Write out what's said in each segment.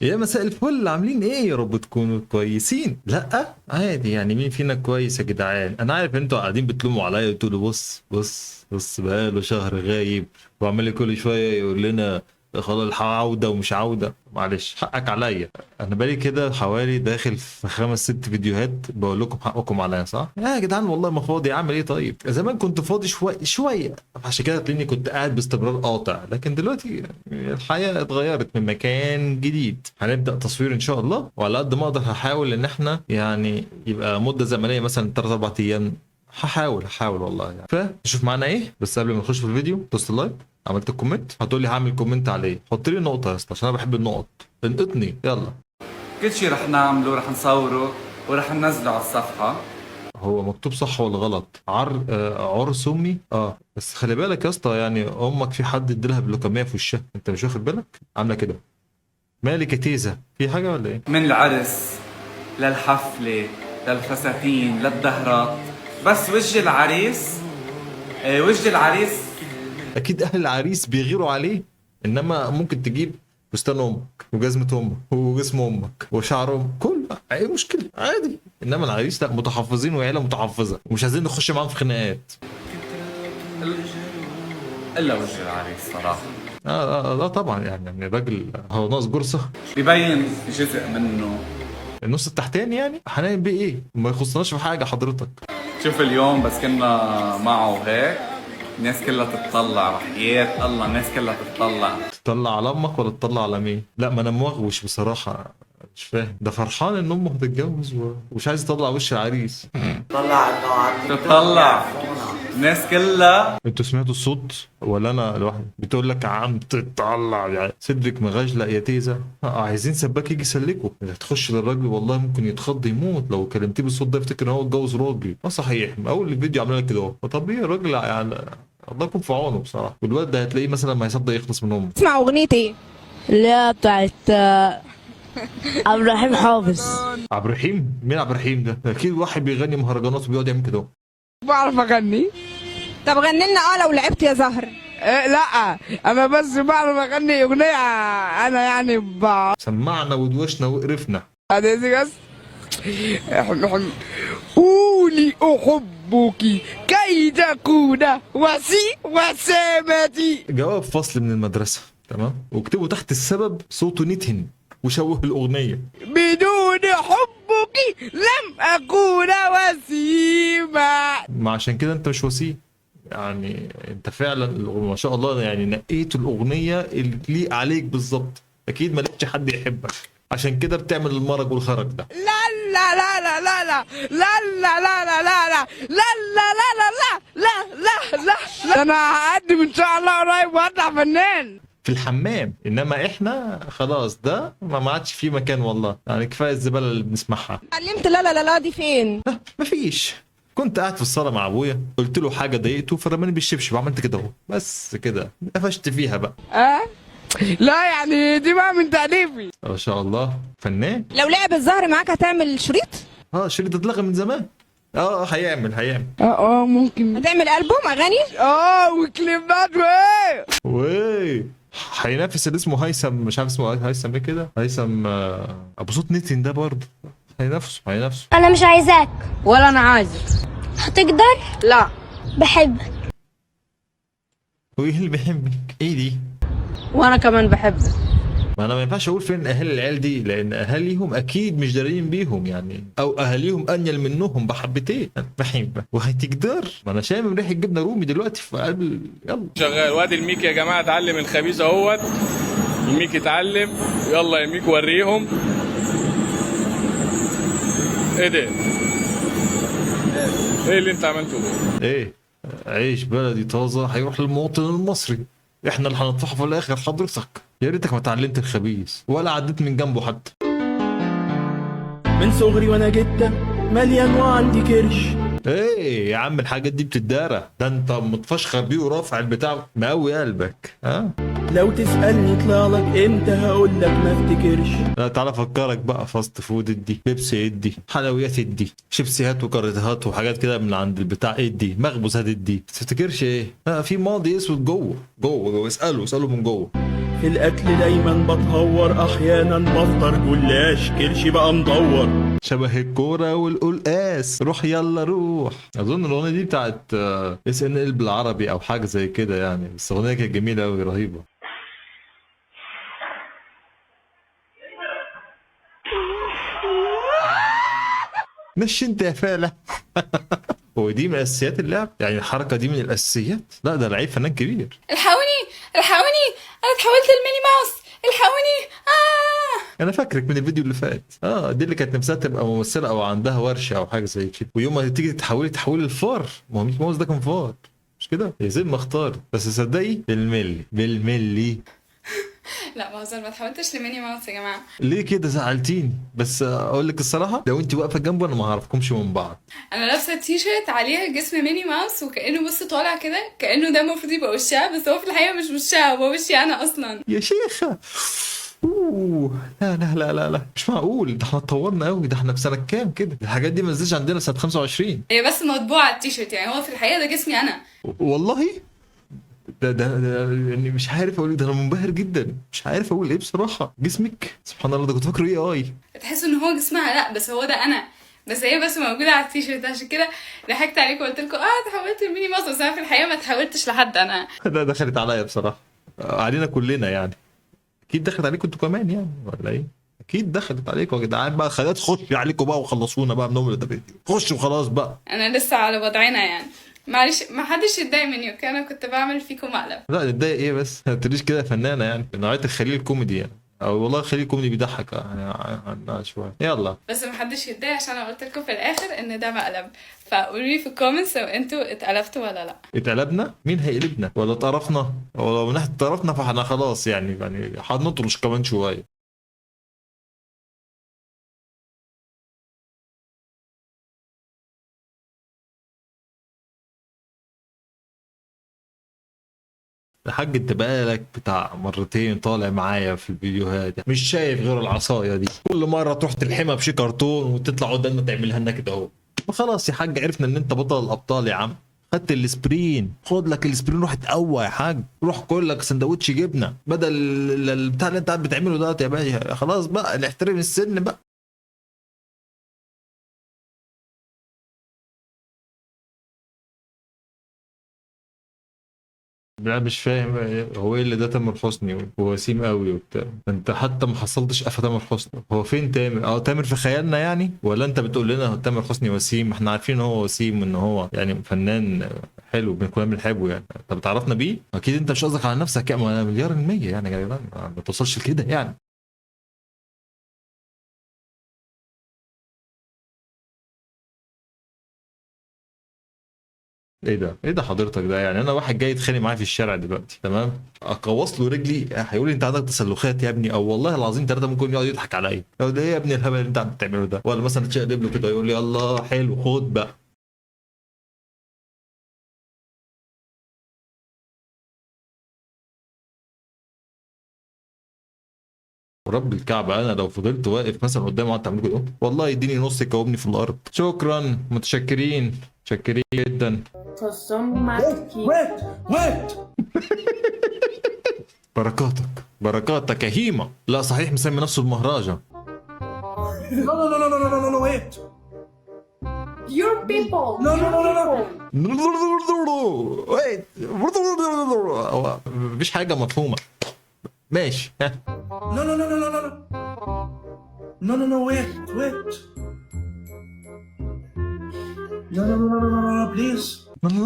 يا مساء الفل، عاملين ايه؟ يا رب تكونوا كويسين. لا عادي يعني، مين فينا كويس يا جدعان؟ انا عارف ان انتوا قاعدين بتلوموا عليا وتقولوا بص بص بص بقاله شهر غايب وعمال لي كل شويه يقول لنا خلاص عوده ومش عوده. معلش حقك عليا. انا بقالي كده حوالي داخل في 5 6 فيديوهات بقول لكم حقكم عليا، صح يا جدعان؟ والله ما فاضي، اعمل ايه؟ طيب زمان كنت فاضي شويه شويه، عشان كده تلاقيني كنت قاعد باستمرار قاطع، لكن دلوقتي الحياه اتغيرت من مكان جديد. هنبدا تصوير ان شاء الله، وعلى قد ما اقدر هحاول ان احنا يعني يبقى مده زمنيه مثلا 3 4 ايام. هحاول والله يعني. فنشوف معانا ايه. بس قبل ما نخش في الفيديو دوست اللايك، عملت الكومنت، هتقول لي هعمل كومنت عليه، حط لي نقطه يا اسطى عشان انا بحب النقط. انقطني يلا. كل شي رح نعمله رح نصوره ورح ننزله على الصفحة. هو مكتوب صح ولا غلط؟ عرس امي. بس خلي بالك يا اسطى، يعني امك في حد اديلها بلوكاميه في وشها، انت مش واخد بالك؟ عامله كده. مالك يا تيزه؟ في حاجه ولا ايه؟ من العرس للحفلة للفساتين للدهرات، بس وجه العريس وجه العريس. اكيد اهل العريس بيغيروا عليه، انما ممكن تجيب فستان امك وجزمه امك وجسم امك وشعر امك، كل اي مشكله عادي. انما العريس لا، متحفظين وعيله متحفظه ومش عايزين نخش معاهم في خناقات. إلا وجه العريس صراحة لا طبعا، يعني الراجل هو ناقص جرصه. ببين جزء منه. النص التحتاني يعني هنعمل بيه ايه؟ ما يخصناش في حاجه حضرتك. شوف اليوم بس كنا معه هيك، الناس كلها تتطلع، وحياة الله الناس كلها تتطلع. تطلع على امك ولا تطلع على مين؟ لا ما انا موغوش بصراحه، مش فاهم. ده فرحان ان امه هتتجوز ومش عايز يطلع وش العريس. طلع انه عم تتطلع الناس كلها. انتوا سمعتوا الصوت ولا انا لوحدي؟ بتقول لك عم تطلع يعني صدرك مغجلق يا تيزه. عايزين سباك يجي يسلكه. تخش للراجل والله ممكن يتخض يموت لو كلمتيه بالصوت ده، يفتكر ان هو اتجوز راجل. صحيح، ما اول الفيديو عامل لك كده اهو. فطبيعي الراجل يعني الله يكون في عونه بصراحه. والواد ده هتلاقيه مثلا ما يصدق يخلص من امه. تسمع اغنية ايه؟ اللي هي بتاعت عبد الرحيم حافظ. عبد الرحيم؟ مين عبد الرحيم ده؟ اكيد واحد بيغني مهرجانات وبيقعد يعمل كده اهو. بعرف اغني. طب غني لنا لو لعبت يا زهر. إيه لا، انا بس بعرف اغني اغنيه. انا يعني سمعنا ودوشنا وقرفنا. بس قولي احبك كي تكون وسيمتي. جواب فصل من المدرسة، تمام؟ واكتبوا تحت السبب صوته نتن وشوه الأغنية. بدون حبك لم اكون وسيما. ما عشان كده أنت مش وسيم. يعني أنت فعلا ما شاء الله، يعني نقيت الأغنية اللي تليق عليك بالظبط. أكيد ما لقيتش حد يحبك، عشان كده بتعمل المرج والخرج ده. لا لا لا لا لا لا لا لا لا لا لا لا لا لا لا لا لا لا لا. انا هقدم ان شاء الله قريب وهطلع فنان في الحمام. انما احنا خلاص ده ما عادش فيه مكان والله، يعني كفايه الزباله اللي بنسمعها. اتعلمت لا لا لا لا دي فين؟ مفيش. كنت قاعد في الصاله مع ابويا، قلت له حاجه ضايقته فرماني بالشبشب، عملت كده اهو، بس كده قفشت فيها بقى. لا يعني دي بقى من تأليفي. ما شاء الله فنان. لو لعب الزهر معاك هتعمل شريط؟ شريط اتلغى من زمان. هيعمل ممكن. هتعمل ألبوم أغاني؟ وكليبات وايه. وي. هينافس اللي اسمه هيثم، مش عارف اسمه هيثم ايه كده، هيثم ابو صوت نتن ده برضه. هينافسه. انا مش عايزاك. ولا انا عايزك. هتقدر؟ لا. بحبك. وايه اللي بيحبك؟ ايه دي؟ وانا كمان بحبك. ما انا ما ينفعش اقول فين اهالي العيال دي، لان اهاليهم اكيد مش دارين بيهم يعني، او اهاليهم انيل منهم بحبتين. بحبك وهتقدر. ما انا شامم ريحه جبنه رومي دلوقتي في قلب يلا شغال وادي الميك يا جماعه. اتعلم الخبيث اهوت. الميك اتعلم. يلا يا ميك وريهم. ايه ده؟ ايه اللي انت عملته ده؟ ايه؟ عيش بلدي طازه هيروح للمواطن المصري، احنا اللي هندفعه في الاخر حضرتك. يا ريتك ما اتعلمت الخبيث ولا عديت من جنبه حتى. من صغري وانا جدا مليان وعندي كرش. ايه يا عم الحاجات دي بتدارى، ده انت متفشخر بيه ورافع البتاع مقوي قلبك. لو تسألني طلع لك امتى هقول لك ما افتكرش. لا تعالى افكرك بقى، فاست فود ادي، بيبسي ادي، حلويات ادي، شيبسيهات وكاراتيهات وحاجات كده من عند البتاع ادي، مخبوزات ادي. ما تفتكرش ايه؟ في ماضي اسود جوه اساله من جوه. في الاكل دايما بتهور، احيانا بفطر جلاش كرشي بقى مدور. شبه الكورة والقلقاس، روح يلا روح. اظن الاغنية دي بتاعت SNL بالعربي او حاجة زي كده يعني، بس الاغنية كانت جميلة اوي رهيبة. مش انت يا فالح. هو دي من اساسيات اللعب يعني؟ الحركة دي من الاساسيات؟ لا ده لعيب فنان كبير. الحقوني الحقوني، انا اتحولت لميني ماوس، الحقوني. انا فاكرك من الفيديو اللي فات. دي اللي كانت نفسها تبقى ممثله او عندها ورشه او حاجه زي كده، ويوم ما تيجي تحولي الفار. ما هو ميكي ماوس ده كان فار مش كده؟ هي زي ما اختار، بس صدقي بالملي. لا بهزر، ما اتحولتش لميني ماوس يا جماعه. ليه كده زعلتيني؟ بس اقول لك الصراحه، لو انت واقفه جنبه انا ما هعرفكمش من بعض. انا لابسه تي شيرت عليها جسم ميني ماوس، وكانه بص طالع كده كانه ده المفروض يبقى وشها، بس هو في الحقيقه مش وشها، هو وشي انا اصلا. يا شيخه لا لا لا لا لا، مش معقول. ده احنا اتطورنا قوي. ده احنا في سنه كام كده؟ الحاجات دي ما نزلتش عندنا سنه 25. هي بس مطبوعه على التي شيرت، يعني هو في الحقيقه ده جسمي انا. والله ده يعني مش عارف اقول. ده انا منبهر جدا، مش عارف اقول ايه بصراحه. جسمك سبحان الله، ده كنت فاكره اي. تحس ان هو جسمها، لا بس هو ده انا، بس هي بس موجوده على التي شيرت، عشان كده ضحكت عليكم وقلت لكم اتحولت لميني ماوس، بس انا في الحقيقه ما اتحولتش لحد انا. ده دخلت عليا بصراحه، علينا كلنا يعني. اكيد دخلت عليكم انتوا كمان يعني، ولا ايه؟ اكيد دخلت عليكم يا جدعان بقى. خلينا تخش عليكم بقى وخلصونا بقى من ده فيديو. خش وخلاص بقى. انا لسه على وضعنا يعني، معلش ما حدش يتضايق مني، اوكي؟ انا كنت بعمل فيكم مقلب. لا نتضايق ايه بس؟ ما تقوليش كده يا فنانه يعني، نوعيه الخليل الكوميدي يعني. او والله الخليل الكوميدي بيضحك يعني شويه. يلا بس ما حدش يتضايق عشان انا قلت لكم في الاخر ان ده مقلب، فقولوا لي في الكومنتس لو انتوا اتقلبتوا ولا لا. اتقلبنا؟ مين هيقلبنا؟ ولا اتقرفنا؟ ولا من ناحيه اتقرفنا فاحنا خلاص يعني هنطرش كمان شويه. الحاج انت بقالك بتاع مرتين طالع معايا في الفيديوهات، مش شايف غير العصايه دي. كل مره تروح تلحمها بشي كرتون وتطلع قدامنا تعملها لنا كده اهو. خلاص يا حاج، عرفنا ان انت بطل الابطال يا عم. خدت الاسبرين، خد لك الاسبرين روح اتقوى يا حاج. روح كل لك سندوتش جبنه بدل البتاع اللي انت قاعد بتعمله ده يا باشا. خلاص بقى نحترم السن بقى. لا مش فاهم هو ايه اللي ده تامر حسني ووسيم قوي وبتاع. انت حتى ما حصلتش قفا تامر حسني. هو فين تامر؟ تامر في خيالنا يعني؟ ولا انت بتقول لنا تامر حسني وسيم؟ احنا عارفين ان هو وسيم وان هو يعني فنان حلو كلنا بنحبه يعني. انت بتعرفنا بيه؟ اكيد انت مش قصدك على نفسك يعني. ما مليار المية يعني يا جدعان، ما توصلش لكده يعني. ايه ده حضرتك ده يعني؟ انا واحد جاي يتخانق معايا في الشارع دلوقتي تمام، اقوص له رجلي هيقول لي انت عندك تسلخات يا ابني، او والله العظيم ثلاثه ممكن يقعد يضحك عليا. اقول ايه يا ابني الهبل اللي انت عم بتعمله ده؟ ولا مثلا تشقلب له كده يقول لي الله حلو خد بقى. ورب الكعبه انا لو فضلت واقف مثلا قدامه وقعدت اعمل كده والله يديني نص يكوبني في الارض. شكرا، متشكرين جدا. ويت بركاتك يا هيما. لا صحيح مسمي نفسه المهرجة. No, wait. Your people. No. ويت مفيش حاجة مفهومة. ماشي. No, wait. No,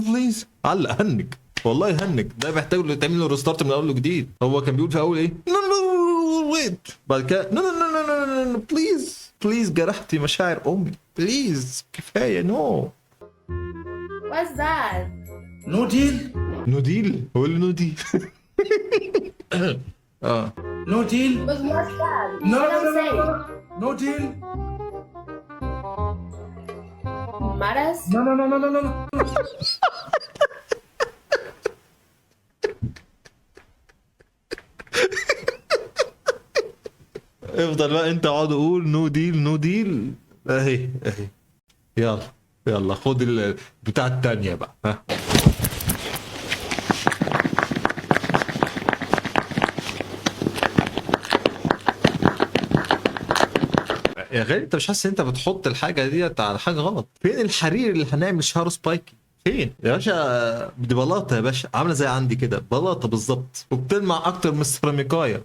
بليز. علق هنج والله هنج. ده محتاج له تعمل له ريستارت من اول وجديد. هو كان بيقول في اول ايه؟ نو ويت. بعد كده نو بليز جرحتي مشاعر امي. بليز كفايه نو. What's that? No deal. هو اللي نو ديل. No deal. But what's that? No. Say. No deal. Maras? No. افضل بقى انت اقعد قول نو ديل. اهي يلا خد البتاع التانية بقى. ها يا غالي انت مش حاسس ان انت بتحط الحاجه ديت على حاجه غلط؟ فين الحرير اللي هنعمل شعره سبايكي؟ فين يا باشا؟ دي بلاطه يا باشا، عامله زي عندي كده، بلاطه بالظبط، وبتلمع اكتر من السيراميكايه.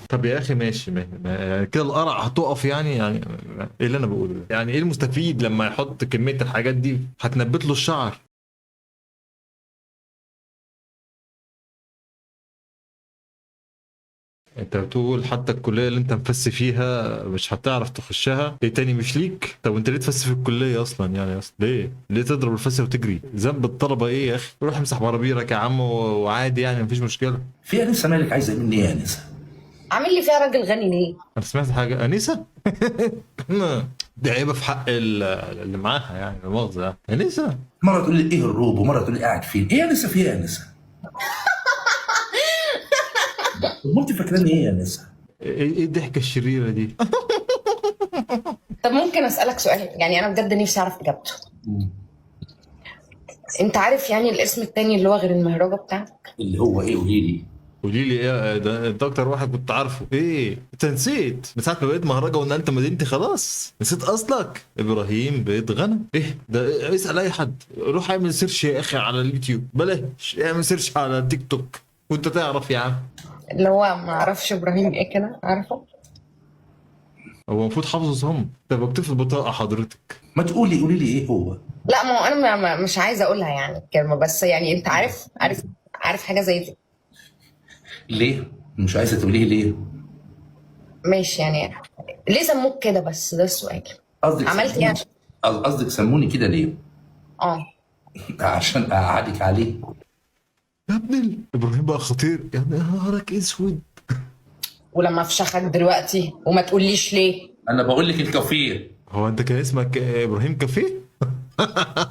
طب يا اخي ماشي يعني كده القرع هتقف يعني ايه اللي انا بقوله ده؟ يعني ايه المستفيد لما يحط كميه الحاجات دي هتنبت له الشعر؟ انت بتقول حتى الكليه اللي انت مفسي فيها مش هتعرف تخشها، ايه تاني مش ليك؟ طب انت ليه تفسي في الكليه اصلا يعني؟ اصلا ليه تضرب الفسي وتجري؟ ذنب الطلبه ايه يا اخي؟ روح امسح برابيرك يا عم وعادي يعني مفيش مشكله. في انسه مالك عايزه مني ايه يا انسه؟ عامل لي فيها راجل غني ليه؟ انا سمعت حاجه انسه؟ دي عيبه في حق اللي معاها يعني، لا مؤاخذه يعني. انسه مره تقول لي ايه الروب ومره تقول لي قاعد فين. ايه يا انسه في ايه يا انسه؟ طب انت فاكراني ايه يا انسه؟ ايه الضحكه الشريره دي؟ طب ممكن اسالك سؤال؟ يعني انا بجد نفسي اعرف اجابته. انت عارف يعني الاسم التاني اللي هو غير المهرجة بتاعتك؟ اللي هو ايه؟ قولي لي ايه ده؟ انت اكتر واحد كنت عارفه. ايه انت نسيت من ساعه ما بقيت مهرجه ونقلت مدينتي خلاص؟ نسيت اصلك؟ ابراهيم بيت غنم. ايه ده؟ اسال اي حد، روح اعمل سيرش يا اخي على اليوتيوب، بلاش اعمل سيرش على تيك توك وانت تعرف يا عم. اللي هو ما اعرفش ابراهيم ايه كده، عارفه؟ هو المفروض حافظه صم. انت بكتب في البطاقه حضرتك. ما قولي لي ايه هو؟ لا ما هو انا مش عايزه اقولها يعني الكلمه، بس يعني انت عارف حاجه زي دي. ليه؟ مش عايزه تقوليه ليه؟ ماشي يعني ليه سموك كده؟ بس ده السؤال. قصدك عملت ايه؟ قصدك سموني كده ليه؟ عشان اقعدك عليه. يا ابني ابراهيم بقى خطير يا نهارك اسود. ولما افشخك دلوقتي وما تقوليش ليه؟ انا بقول لك الكفير. هو انت كان اسمك ابراهيم كافيه؟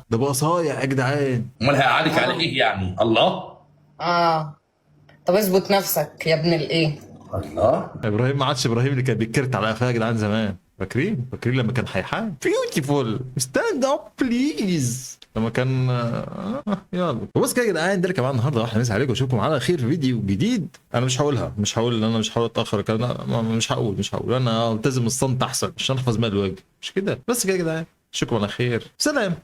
ده بقى صايع يا جدعان. امال هقعدك على ايه يعني؟ الله. طب اثبت نفسك يا ابن الايه. الله. ابراهيم ما عادش ابراهيم اللي كان بيتكرت على قفاه يا جدعان زمان. فاكرين لما كان حيحان بيوتيفول ستاند اب بليز، لما كان يلا. وبس كده يا جدعان، ده اللي كان معانا النهارده. واحنا مسا عليكم واشوفكم على خير في فيديو جديد. انا مش هقول انا مش هقول اتاخر الكلام ده، مش هقول انا التزم الصمت احسن عشان احفظ مال الواجب، مش كده؟ بس كده يا جدعان، اشوفكم على خير، سلام.